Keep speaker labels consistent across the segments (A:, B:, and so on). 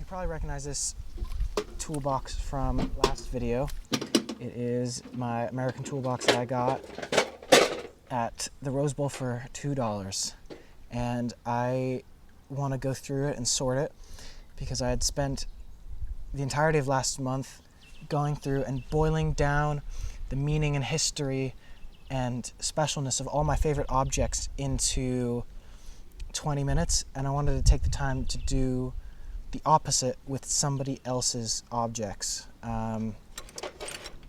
A: probably recognize this toolbox from last video. It is my American toolbox that I got at the Rose Bowl for $2. And I want to go through it and sort it because I had spent the entirety of last month going through and boiling down the meaning and history and specialness of all my favorite objects into 20 minutes, and I wanted to take the time to do the opposite with somebody else's objects.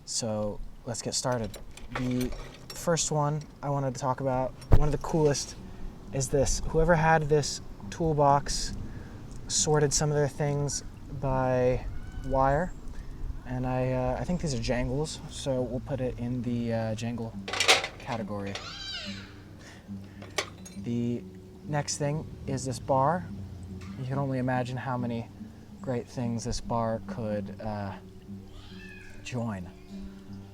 A: So let's get started. The first one I wanted to talk about, one of the coolest, is this. Whoever had this toolbox sorted some of their things by wire, and I think these are jangles, so we'll put it in the jangle category. The next thing is this bar. You can only imagine how many great things this bar could join.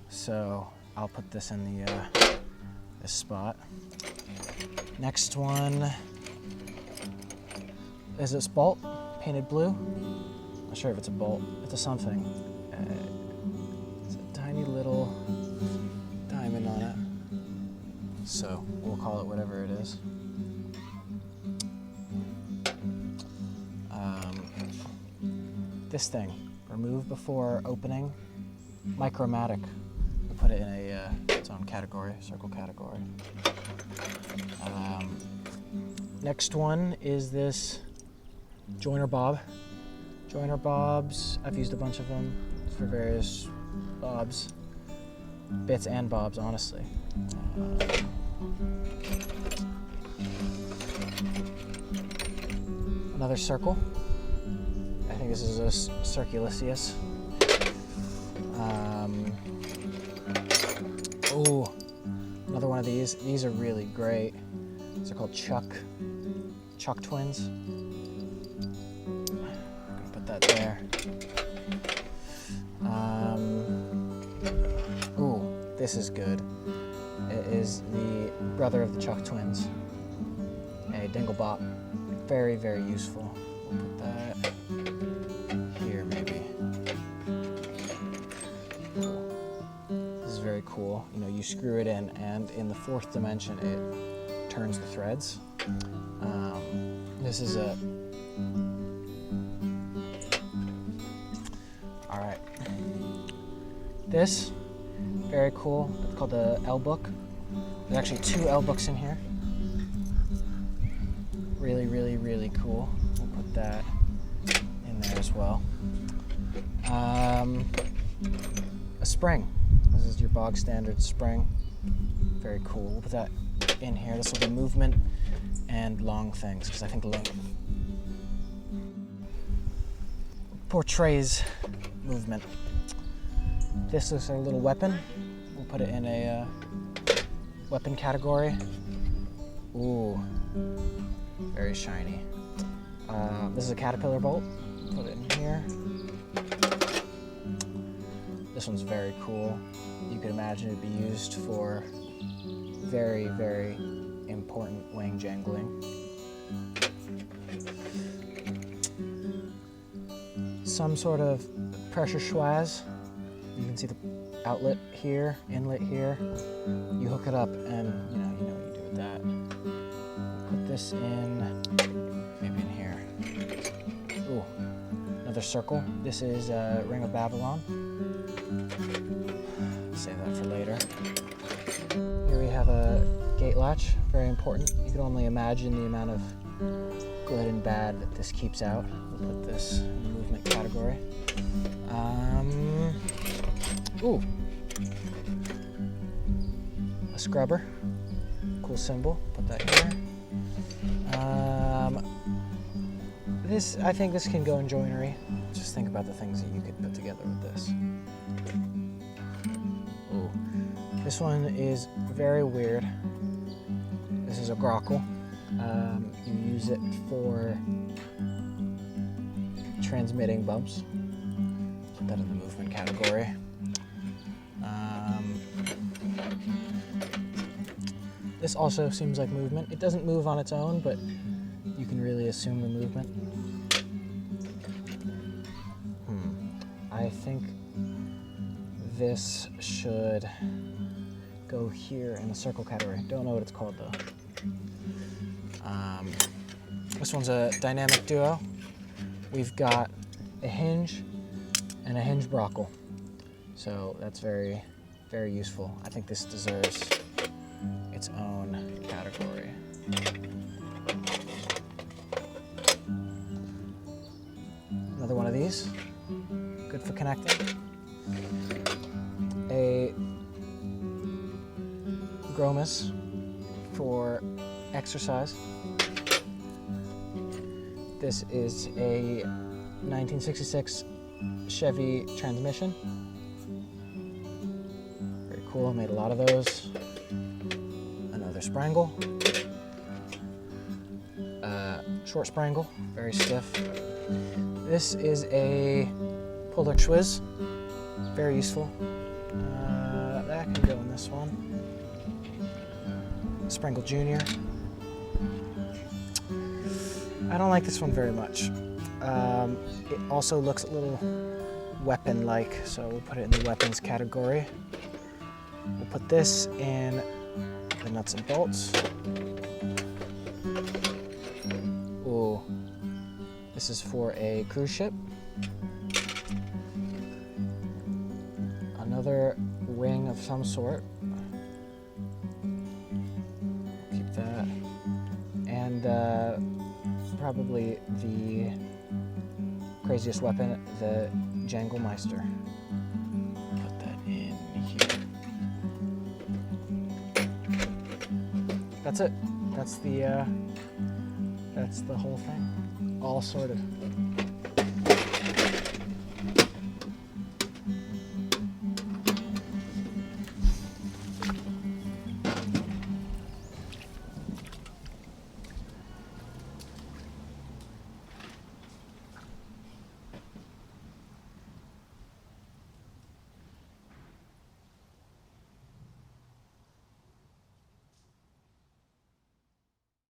A: So I'll put this in the this spot. Next one is this bolt, painted blue. Not sure if it's a bolt. It's a something. It's a tiny little diamond on it. So we'll call it whatever it is. This thing, remove before opening, micromatic. We'll put it in its own category, circle category. Next one is this joiner bob. Joiner bobs, I've used a bunch of them for various bobs, bits and bobs, honestly. Another circle. I think this is a circulaceus. Oh, another one of these. These are really great. These are called Chuck twins. I'm gonna put that there. Ooh, this is good. It is the brother of the Chuck twins, a dinglebop. Very, very useful. We'll put that here, maybe. Cool. This is very cool. You know, you screw it in, and in the fourth dimension, it turns the threads. This is a... All right. This, very cool. It's called the L book. There's actually 2 L books in here. Really, really, really cool. We'll put that in there as well. A spring. This is your bog standard spring. Very cool. We'll put that in here. This will be movement and long things, because I think length portrays movement. This is a little weapon. We'll put it in a weapon category. Ooh. Very shiny. This is a caterpillar bolt. Put it in here. This one's very cool. You could imagine it'd be used for very, very important wing jangling. Some sort of pressure schwaz. You can see the outlet here, inlet here. You hook it up, and you know what you do with that. Put this in, maybe in here. Ooh, another circle. This is Ring of Babylon. Save that for later. Here we have a gate latch, very important. You can only imagine the amount of good and bad that this keeps out. We'll put this in the movement category. Ooh, a scrubber, cool symbol. Put that here. I think this can go in joinery. Just think about the things that you could put together with this. Ooh. This one is very weird. This is a grockle. You use it for transmitting bumps. Put that in the movement category. This also seems like movement. It doesn't move on its own, but you can really assume the movement. I think this should go here in the circle category. Don't know what it's called though. This one's a dynamic duo. We've got a hinge and a hinge brockle. So that's very, very useful. I think this deserves its own category. Another one of these, good for connecting. A Gromas for exercise. This is a 1966 Chevy transmission. Very cool, made a lot of those. Another Sprangle. Short Sprangle, very stiff. This is a Puller Schwiz, very useful. That can go in this one. Sprangle Junior. I don't like this one very much. It also looks a little weapon-like, so we'll put it in the weapons category. We'll put this in the nuts and bolts. Ooh, this is for a cruise ship. Another wing of some sort. Keep that. And probably the craziest weapon, the Jangle Meister. Put that in here. That's it. That's the whole thing. All sorted.